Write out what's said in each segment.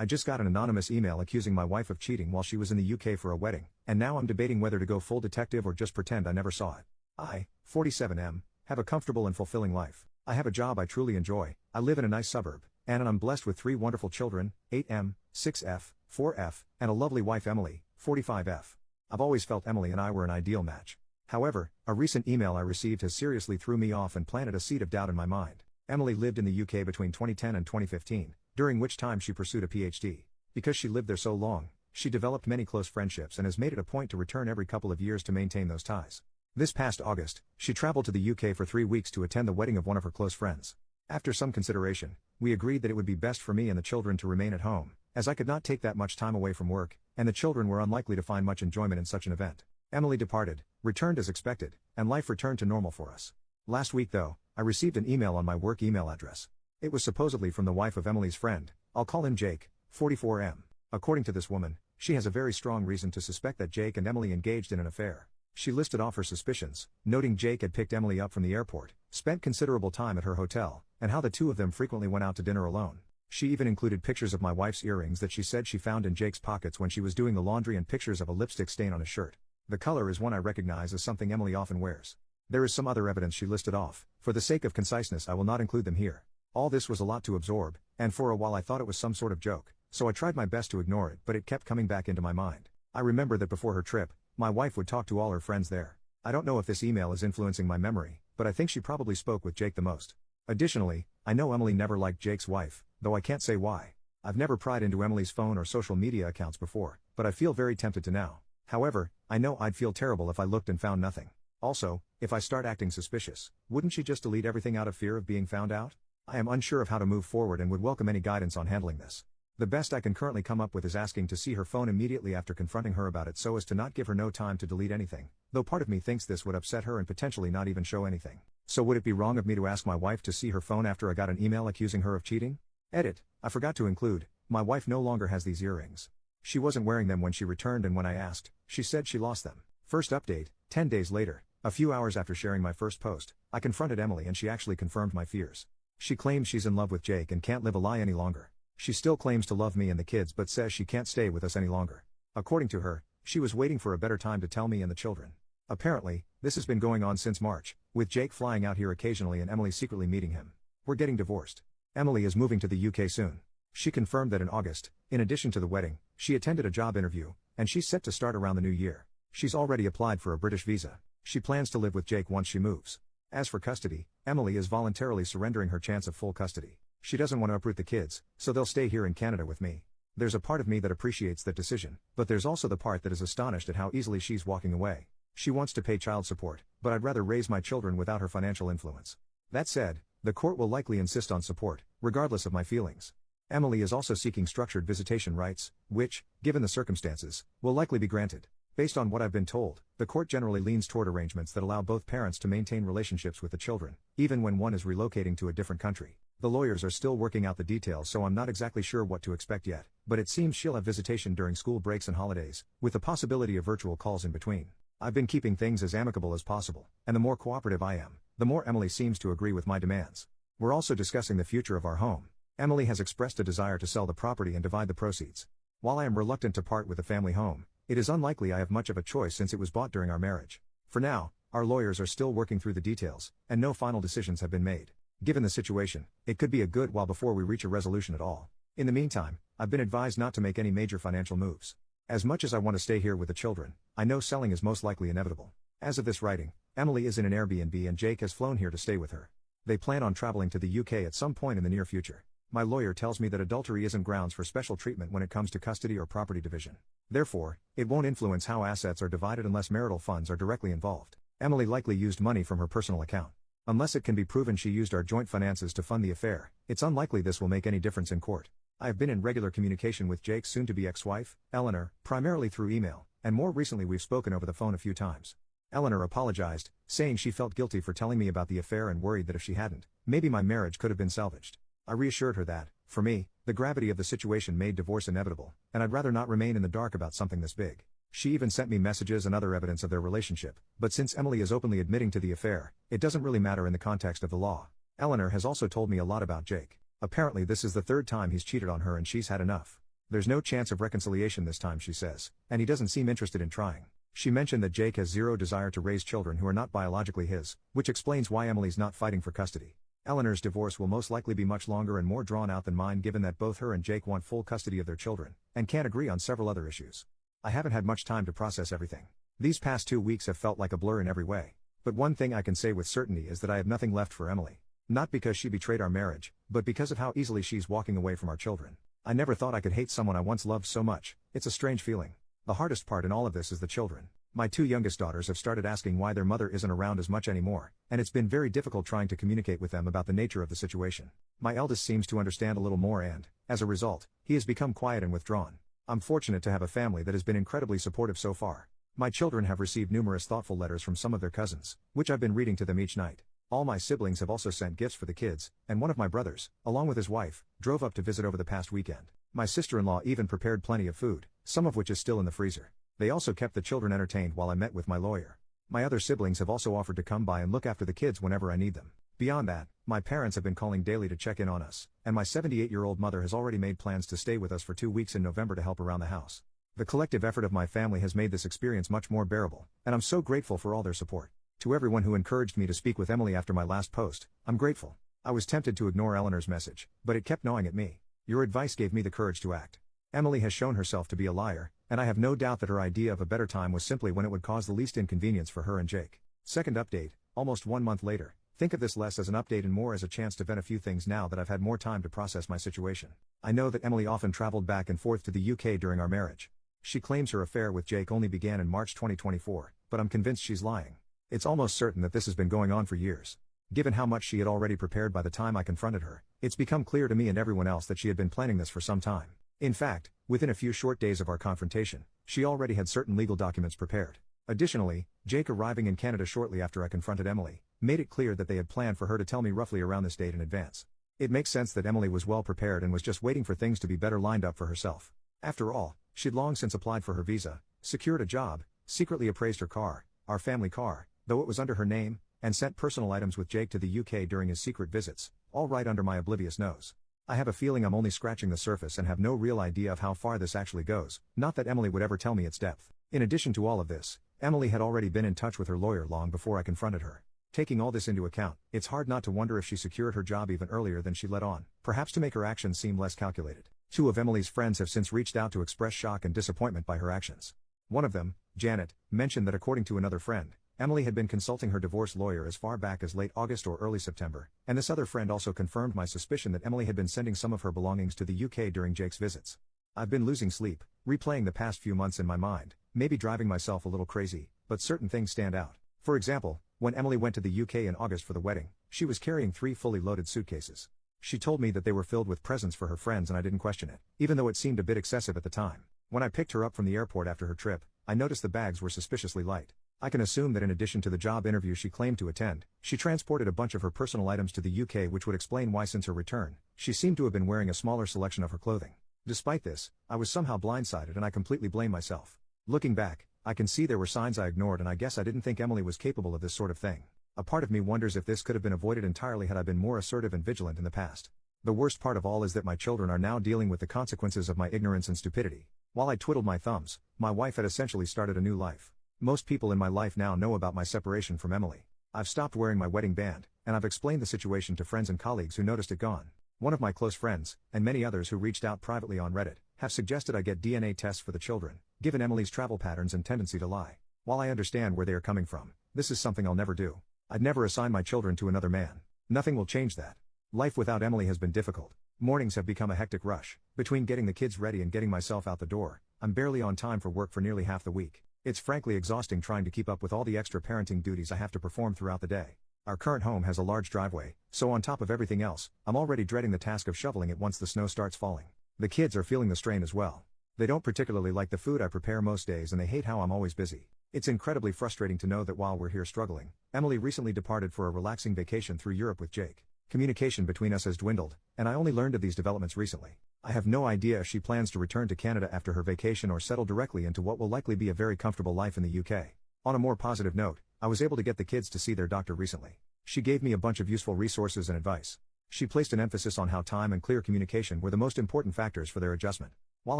I just got an anonymous email accusing my wife of cheating while she was in the UK for a wedding, and now I'm debating whether to go full detective or just pretend I never saw it. I, 47M, have a comfortable and fulfilling life. I have a job I truly enjoy, I live in a nice suburb, and I'm blessed with 3 wonderful children, 8M, 6F, 4F, and a lovely wife Emily, 45F. I've always felt Emily and I were an ideal match. However, a recent email I received has seriously threw me off and planted a seed of doubt in my mind. Emily lived in the UK between 2010 and 2015, during which time she pursued a PhD. Because she lived there so long, she developed many close friendships and has made it a point to return every couple of years to maintain those ties. This past August, she traveled to the UK for 3 weeks to attend the wedding of one of her close friends. After some consideration, we agreed that it would be best for me and the children to remain at home, as I could not take that much time away from work, and the children were unlikely to find much enjoyment in such an event. Emily departed, returned as expected, and life returned to normal for us. Last week though, I received an email on my work email address. It was supposedly from the wife of Emily's friend, I'll call him Jake, 44M. According to this woman, she has a very strong reason to suspect that Jake and Emily engaged in an affair. She listed off her suspicions, noting Jake had picked Emily up from the airport, spent considerable time at her hotel, and how the two of them frequently went out to dinner alone. She even included pictures of my wife's earrings that she said she found in Jake's pockets when she was doing the laundry and pictures of a lipstick stain on his shirt. The color is one I recognize as something Emily often wears. There is some other evidence she listed off. For the sake of conciseness I will not include them here. All this was a lot to absorb, and for a while I thought it was some sort of joke, so I tried my best to ignore it, but it kept coming back into my mind. I remember that before her trip, my wife would talk to all her friends there. I don't know if this email is influencing my memory, but I think she probably spoke with Jake the most. Additionally, I know Emily never liked Jake's wife, though I can't say why. I've never pried into Emily's phone or social media accounts before, but I feel very tempted to now. However, I know I'd feel terrible if I looked and found nothing. Also, if I start acting suspicious, wouldn't she just delete everything out of fear of being found out? I am unsure of how to move forward and would welcome any guidance on handling this. The best I can currently come up with is asking to see her phone immediately after confronting her about it so as to not give her no time to delete anything, though part of me thinks this would upset her and potentially not even show anything. So would it be wrong of me to ask my wife to see her phone after I got an email accusing her of cheating? Edit, I forgot to include, my wife no longer has these earrings. She wasn't wearing them when she returned, and when I asked, she said she lost them. First update, 10 days later, a few hours after sharing my first post, I confronted Emily and she actually confirmed my fears. She claims she's in love with Jake and can't live a lie any longer. She still claims to love me and the kids but says she can't stay with us any longer. According to her, she was waiting for a better time to tell me and the children. Apparently, this has been going on since March, with Jake flying out here occasionally and Emily secretly meeting him. We're getting divorced. Emily is moving to the UK soon. She confirmed that in August, in addition to the wedding, she attended a job interview, and she's set to start around the new year. She's already applied for a British visa. She plans to live with Jake once she moves. As for custody, Emily is voluntarily surrendering her chance of full custody. She doesn't want to uproot the kids, so they'll stay here in Canada with me. There's a part of me that appreciates that decision, but there's also the part that is astonished at how easily she's walking away. She wants to pay child support, but I'd rather raise my children without her financial influence. That said, the court will likely insist on support, regardless of my feelings. Emily is also seeking structured visitation rights, which, given the circumstances, will likely be granted. Based on what I've been told, the court generally leans toward arrangements that allow both parents to maintain relationships with the children, even when one is relocating to a different country. The lawyers are still working out the details, so I'm not exactly sure what to expect yet, but it seems she'll have visitation during school breaks and holidays, with the possibility of virtual calls in between. I've been keeping things as amicable as possible, and the more cooperative I am, the more Emily seems to agree with my demands. We're also discussing the future of our home. Emily has expressed a desire to sell the property and divide the proceeds. While I am reluctant to part with the family home, it is unlikely I have much of a choice since it was bought during our marriage. For now, our lawyers are still working through the details, and no final decisions have been made. Given the situation, it could be a good while before we reach a resolution at all. In the meantime, I've been advised not to make any major financial moves. As much as I want to stay here with the children, I know selling is most likely inevitable. As of this writing, Emily is in an Airbnb and Jake has flown here to stay with her. They plan on traveling to the UK at some point in the near future. My lawyer tells me that adultery isn't grounds for special treatment when it comes to custody or property division. Therefore, it won't influence how assets are divided unless marital funds are directly involved. Emily likely used money from her personal account. Unless it can be proven she used our joint finances to fund the affair, it's unlikely this will make any difference in court. I have been in regular communication with Jake's soon-to-be ex-wife, Eleanor, primarily through email, and more recently we've spoken over the phone a few times. Eleanor apologized, saying she felt guilty for telling me about the affair and worried that if she hadn't, maybe my marriage could have been salvaged. I reassured her that, for me, the gravity of the situation made divorce inevitable, and I'd rather not remain in the dark about something this big. She even sent me messages and other evidence of their relationship, but since Emily is openly admitting to the affair, it doesn't really matter in the context of the law. Eleanor has also told me a lot about Jake. Apparently this is the third time he's cheated on her and she's had enough. There's no chance of reconciliation this time, she says, and he doesn't seem interested in trying. She mentioned that Jake has zero desire to raise children who are not biologically his, which explains why Emily's not fighting for custody. Eleanor's divorce will most likely be much longer and more drawn out than mine, given that both her and Jake want full custody of their children, and can't agree on several other issues. I haven't had much time to process everything. These past 2 weeks have felt like a blur in every way. But one thing I can say with certainty is that I have nothing left for Emily. Not because she betrayed our marriage, but because of how easily she's walking away from our children. I never thought I could hate someone I once loved so much. It's a strange feeling. The hardest part in all of this is the children. My 2 youngest daughters have started asking why their mother isn't around as much anymore, and it's been very difficult trying to communicate with them about the nature of the situation. My eldest seems to understand a little more and, as a result, he has become quiet and withdrawn. I'm fortunate to have a family that has been incredibly supportive so far. My children have received numerous thoughtful letters from some of their cousins, which I've been reading to them each night. All my siblings have also sent gifts for the kids, and one of my brothers, along with his wife, drove up to visit over the past weekend. My sister-in-law even prepared plenty of food, some of which is still in the freezer. They also kept the children entertained while I met with my lawyer. My other siblings have also offered to come by and look after the kids whenever I need them. Beyond that, my parents have been calling daily to check in on us, and my 78-year-old mother has already made plans to stay with us for 2 weeks in November to help around the house. The collective effort of my family has made this experience much more bearable, and I'm so grateful for all their support. To everyone who encouraged me to speak with Emily after my last post, I'm grateful. I was tempted to ignore Eleanor's message, but it kept gnawing at me. Your advice gave me the courage to act. Emily has shown herself to be a liar, and I have no doubt that her idea of a better time was simply when it would cause the least inconvenience for her and Jake. Second update, almost 1 month later. Think of this less as an update and more as a chance to vent a few things now that I've had more time to process my situation. I know that Emily often traveled back and forth to the UK during our marriage. She claims her affair with Jake only began in March 2024, but I'm convinced she's lying. It's almost certain that this has been going on for years. Given how much she had already prepared by the time I confronted her, it's become clear to me and everyone else that she had been planning this for some time. In fact, within a few short days of our confrontation, she already had certain legal documents prepared. Additionally, Jake arriving in Canada shortly after I confronted Emily, made it clear that they had planned for her to tell me roughly around this date in advance. It makes sense that Emily was well prepared and was just waiting for things to be better lined up for herself. After all, she'd long since applied for her visa, secured a job, secretly appraised her car, our family car, though it was under her name, and sent personal items with Jake to the UK during his secret visits, all right under my oblivious nose. I have a feeling I'm only scratching the surface and have no real idea of how far this actually goes, not that Emily would ever tell me its depth. In addition to all of this, Emily had already been in touch with her lawyer long before I confronted her. Taking all this into account, it's hard not to wonder if she secured her job even earlier than she let on, perhaps to make her actions seem less calculated. 2 of Emily's friends have since reached out to express shock and disappointment by her actions. One of them, Janet, mentioned that according to another friend, Emily had been consulting her divorce lawyer as far back as late August or early September, and this other friend also confirmed my suspicion that Emily had been sending some of her belongings to the UK during Jake's visits. I've been losing sleep, replaying the past few months in my mind, maybe driving myself a little crazy, but certain things stand out. For example, when Emily went to the UK in August for the wedding, she was carrying 3 fully loaded suitcases. She told me that they were filled with presents for her friends and I didn't question it, even though it seemed a bit excessive at the time. When I picked her up from the airport after her trip, I noticed the bags were suspiciously light. I can assume that in addition to the job interview she claimed to attend, she transported a bunch of her personal items to the UK, which would explain why since her return, she seemed to have been wearing a smaller selection of her clothing. Despite this, I was somehow blindsided and I completely blame myself. Looking back, I can see there were signs I ignored and I guess I didn't think Emily was capable of this sort of thing. A part of me wonders if this could have been avoided entirely had I been more assertive and vigilant in the past. The worst part of all is that my children are now dealing with the consequences of my ignorance and stupidity. While I twiddled my thumbs, my wife had essentially started a new life. Most people in my life now know about my separation from Emily. I've stopped wearing my wedding band, and I've explained the situation to friends and colleagues who noticed it gone. One of my close friends, and many others who reached out privately on Reddit, have suggested I get DNA tests for the children, given Emily's travel patterns and tendency to lie. While I understand where they are coming from, this is something I'll never do. I'd never assign my children to another man. Nothing will change that. Life without Emily has been difficult. Mornings have become a hectic rush. Between getting the kids ready and getting myself out the door, I'm barely on time for work for nearly half the week. It's frankly exhausting trying to keep up with all the extra parenting duties I have to perform throughout the day. Our current home has a large driveway, so on top of everything else, I'm already dreading the task of shoveling it once the snow starts falling. The kids are feeling the strain as well. They don't particularly like the food I prepare most days and they hate how I'm always busy. It's incredibly frustrating to know that while we're here struggling, Emily recently departed for a relaxing vacation through Europe with Jake. Communication between us has dwindled, and I only learned of these developments recently. I have no idea if she plans to return to Canada after her vacation or settle directly into what will likely be a very comfortable life in the UK. On a more positive note, I was able to get the kids to see their doctor recently. She gave me a bunch of useful resources and advice. She placed an emphasis on how time and clear communication were the most important factors for their adjustment. While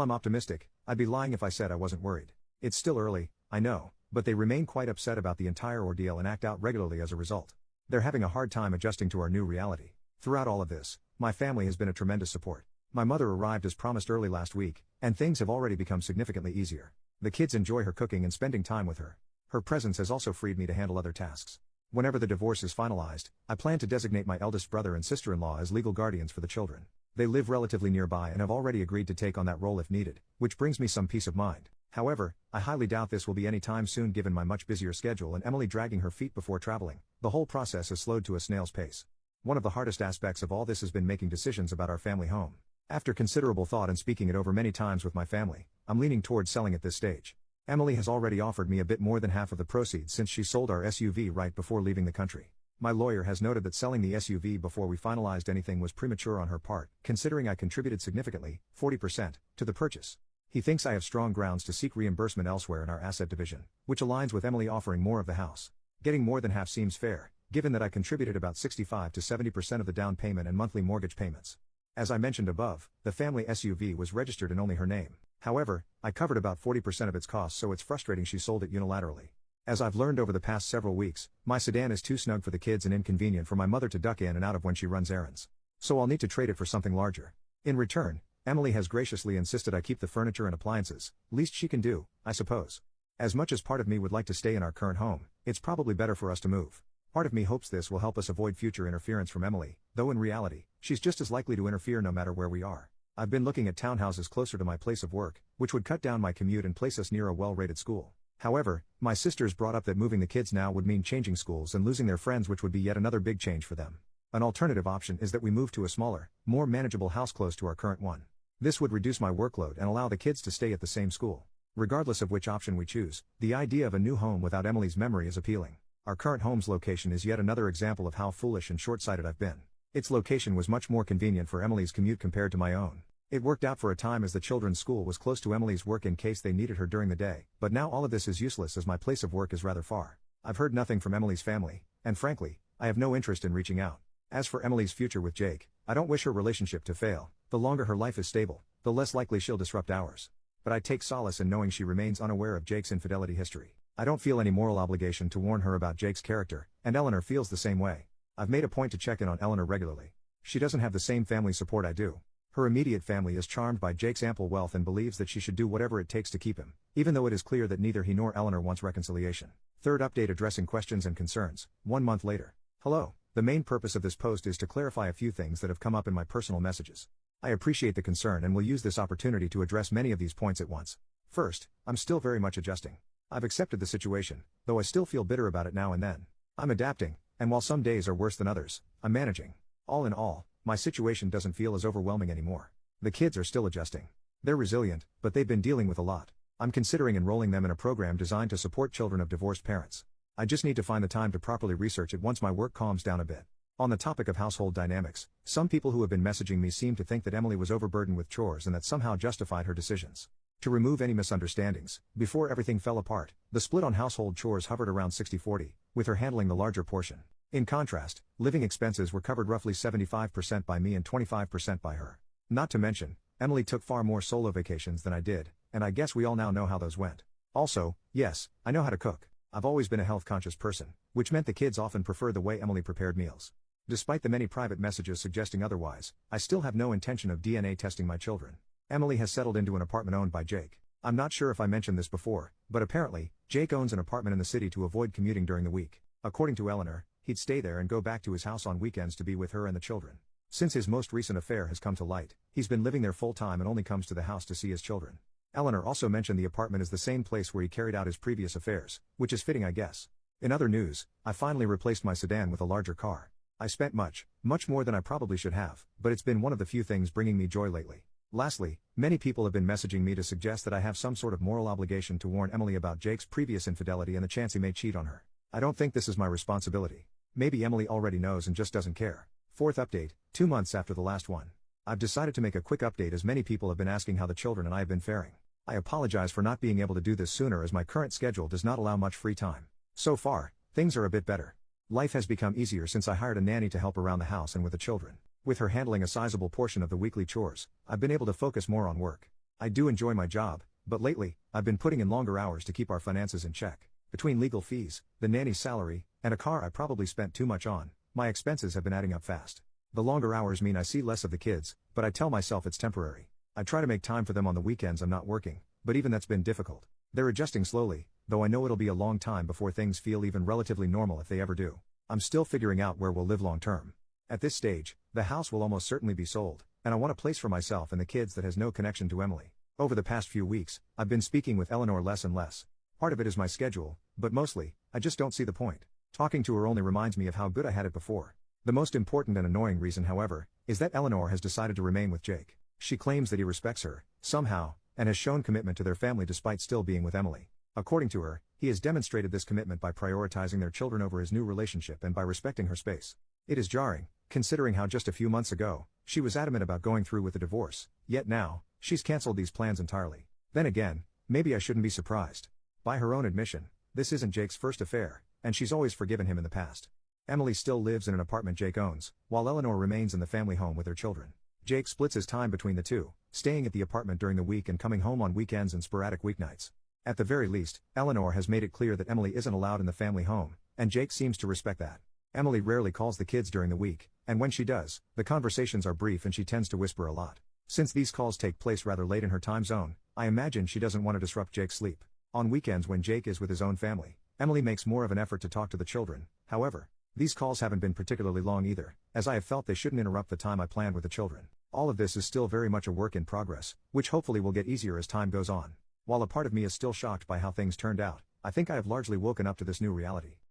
I'm optimistic, I'd be lying if I said I wasn't worried. It's still early, I know, but they remain quite upset about the entire ordeal and act out regularly as a result. They're having a hard time adjusting to our new reality. Throughout all of this, my family has been a tremendous support. My mother arrived as promised early last week, and things have already become significantly easier. The kids enjoy her cooking and spending time with her. Her presence has also freed me to handle other tasks. Whenever the divorce is finalized, I plan to designate my eldest brother and sister-in-law as legal guardians for the children. They live relatively nearby and have already agreed to take on that role if needed, which brings me some peace of mind. However, I highly doubt this will be any time soon given my much busier schedule and Emily dragging her feet before traveling. The whole process has slowed to a snail's pace. One of the hardest aspects of all this has been making decisions about our family home. After considerable thought and speaking it over many times with my family, I'm leaning towards selling at this stage. Emily has already offered me a bit more than half of the proceeds since she sold our SUV right before leaving the country. My lawyer has noted that selling the SUV before we finalized anything was premature on her part, considering I contributed significantly, 40%, to the purchase. He thinks I have strong grounds to seek reimbursement elsewhere in our asset division, which aligns with Emily offering more of the house. Getting more than half seems fair, given that I contributed about 65 to 70% of the down payment and monthly mortgage payments. As I mentioned above, the family SUV was registered in only her name. However, I covered about 40% of its costs, so it's frustrating she sold it unilaterally. As I've learned over the past several weeks, my sedan is too snug for the kids and inconvenient for my mother to duck in and out of when she runs errands. So I'll need to trade it for something larger. In return, Emily has graciously insisted I keep the furniture and appliances, least she can do, I suppose. As much as part of me would like to stay in our current home, it's probably better for us to move. Part of me hopes this will help us avoid future interference from Emily, though in reality, she's just as likely to interfere no matter where we are. I've been looking at townhouses closer to my place of work, which would cut down my commute and place us near a well-rated school. However, my sisters brought up that moving the kids now would mean changing schools and losing their friends, which would be yet another big change for them. An alternative option is that we move to a smaller, more manageable house close to our current one. This would reduce my workload and allow the kids to stay at the same school. Regardless of which option we choose, the idea of a new home without Emily's memory is appealing. Our current home's location is yet another example of how foolish and short-sighted I've been. Its location was much more convenient for Emily's commute compared to my own. It worked out for a time as the children's school was close to Emily's work in case they needed her during the day, but now all of this is useless as my place of work is rather far. I've heard nothing from Emily's family, and frankly, I have no interest in reaching out. As for Emily's future with Jake, I don't wish her relationship to fail. The longer her life is stable, the less likely she'll disrupt ours. But I take solace in knowing she remains unaware of Jake's infidelity history. I don't feel any moral obligation to warn her about Jake's character, and Eleanor feels the same way. I've made a point to check in on Eleanor regularly. She doesn't have the same family support I do. Her immediate family is charmed by Jake's ample wealth and believes that she should do whatever it takes to keep him, even though it is clear that neither he nor Eleanor wants reconciliation. Third update addressing questions and concerns, 1 month later. Hello, the main purpose of this post is to clarify a few things that have come up in my personal messages. I appreciate the concern and will use this opportunity to address many of these points at once. First, I'm still very much adjusting. I've accepted the situation, though I still feel bitter about it now and then. I'm adapting, and while some days are worse than others, I'm managing. All in all, my situation doesn't feel as overwhelming anymore. The kids are still adjusting. They're resilient, but they've been dealing with a lot. I'm considering enrolling them in a program designed to support children of divorced parents. I just need to find the time to properly research it once my work calms down a bit. On the topic of household dynamics, some people who have been messaging me seem to think that Emily was overburdened with chores and that somehow justified her decisions. To remove any misunderstandings, before everything fell apart, the split on household chores hovered around 60-40, with her handling the larger portion. In contrast, living expenses were covered roughly 75% by me and 25% by her. Not to mention, Emily took far more solo vacations than I did, and I guess we all now know how those went. Also, yes, I know how to cook. I've always been a health-conscious person, which meant the kids often preferred the way Emily prepared meals. Despite the many private messages suggesting otherwise, I still have no intention of DNA testing my children. Emily has settled into an apartment owned by Jake. I'm not sure if I mentioned this before, but apparently, Jake owns an apartment in the city to avoid commuting during the week. According to Eleanor, he'd stay there and go back to his house on weekends to be with her and the children. Since his most recent affair has come to light, he's been living there full-time and only comes to the house to see his children. Eleanor also mentioned the apartment is the same place where he carried out his previous affairs, which is fitting, I guess. In other news, I finally replaced my sedan with a larger car. I spent much more than I probably should have, but it's been one of the few things bringing me joy lately. Lastly, many people have been messaging me to suggest that I have some sort of moral obligation to warn Emily about Jake's previous infidelity and the chance he may cheat on her. I don't think this is my responsibility. Maybe Emily already knows and just doesn't care. Fourth update, 2 months after the last one. I've decided to make a quick update as many people have been asking how the children and I have been faring. I apologize for not being able to do this sooner as my current schedule does not allow much free time. So far, things are a bit better. Life has become easier since I hired a nanny to help around the house and with the children. With her handling a sizable portion of the weekly chores, I've been able to focus more on work. I do enjoy my job, but lately, I've been putting in longer hours to keep our finances in check. Between legal fees, the nanny's salary, and a car I probably spent too much on, my expenses have been adding up fast. The longer hours mean I see less of the kids, but I tell myself it's temporary. I try to make time for them on the weekends I'm not working, but even that's been difficult. They're adjusting slowly, though I know it'll be a long time before things feel even relatively normal if they ever do. I'm still figuring out where we'll live long term. At this stage, the house will almost certainly be sold, and I want a place for myself and the kids that has no connection to Emily. Over the past few weeks, I've been speaking with Eleanor less and less. Part of it is my schedule, but mostly, I just don't see the point. Talking to her only reminds me of how good I had it before. The most important and annoying reason, however, is that Eleanor has decided to remain with Jake. She claims that he respects her, somehow, and has shown commitment to their family despite still being with Emily. According to her, he has demonstrated this commitment by prioritizing their children over his new relationship and by respecting her space. It is jarring, considering how just a few months ago, she was adamant about going through with the divorce, yet now, she's cancelled these plans entirely. Then again, maybe I shouldn't be surprised. By her own admission, this isn't Jake's first affair, and she's always forgiven him in the past. Emily still lives in an apartment Jake owns, while Eleanor remains in the family home with her children. Jake splits his time between the two, staying at the apartment during the week and coming home on weekends and sporadic weeknights. At the very least, Eleanor has made it clear that Emily isn't allowed in the family home, and Jake seems to respect that. Emily rarely calls the kids during the week, and when she does, the conversations are brief and she tends to whisper a lot. Since these calls take place rather late in her time zone, I imagine she doesn't want to disrupt Jake's sleep. On weekends when Jake is with his own family, Emily makes more of an effort to talk to the children. However, these calls haven't been particularly long either, as I have felt they shouldn't interrupt the time I planned with the children. All of this is still very much a work in progress, which hopefully will get easier as time goes on. While a part of me is still shocked by how things turned out, I think I have largely woken up to this new reality.